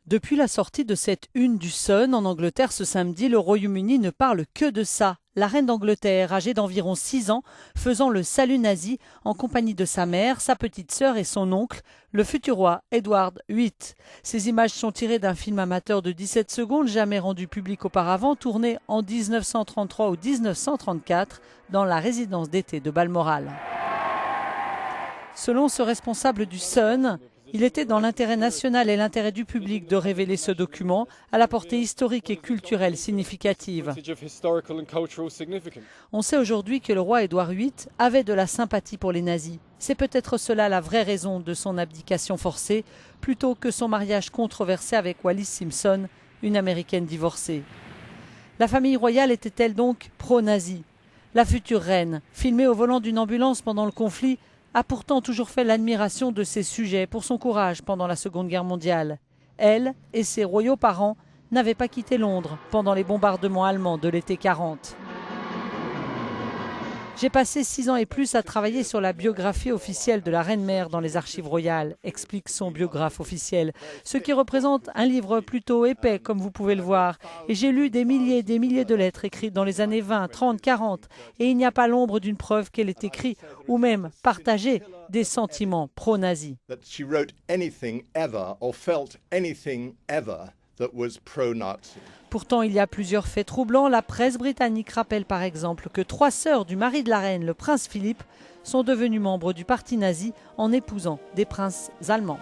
Depuis la sortie de cette une du Sun en Angleterre ce samedi, le Royaume-Uni ne parle que de ça. La reine d'Angleterre, âgée d'environ 6 ans, faisant le salut nazi en compagnie de sa mère, sa petite sœur et son oncle, le futur roi Édouard VIII. Ces images sont tirées d'un film amateur de 17 secondes, jamais rendu public auparavant, tourné en 1933 ou 1934 dans la résidence d'été de Balmoral. Selon ce responsable du Sun, il était dans l'intérêt national et l'intérêt du public de révéler ce document à la portée historique et culturelle significative. On sait aujourd'hui que le roi Édouard VIII avait de la sympathie pour les nazis. C'est peut-être cela la vraie raison de son abdication forcée, plutôt que son mariage controversé avec Wallis Simpson, une américaine divorcée. La famille royale était-elle donc pro-nazie? La future reine, filmée au volant d'une ambulance pendant le conflit, a pourtant toujours fait l'admiration de ses sujets pour son courage pendant la Seconde Guerre mondiale. Elle et ses royaux parents n'avaient pas quitté Londres pendant les bombardements allemands de l'été 40. J'ai passé 6 ans et plus à travailler sur la biographie officielle de la reine-mère dans les archives royales, explique son biographe officiel, ce qui représente un livre plutôt épais, comme vous pouvez le voir. Et j'ai lu des milliers et des milliers de lettres écrites dans les années 20, 30, 40, et il n'y a pas l'ombre d'une preuve qu'elle ait écrit, ou même partagé, des sentiments pro-nazis. Pourtant, il y a plusieurs faits troublants. La presse britannique rappelle par exemple que 3 sœurs du mari de la reine, le prince Philippe, sont devenues membres du parti nazi en épousant des princes allemands.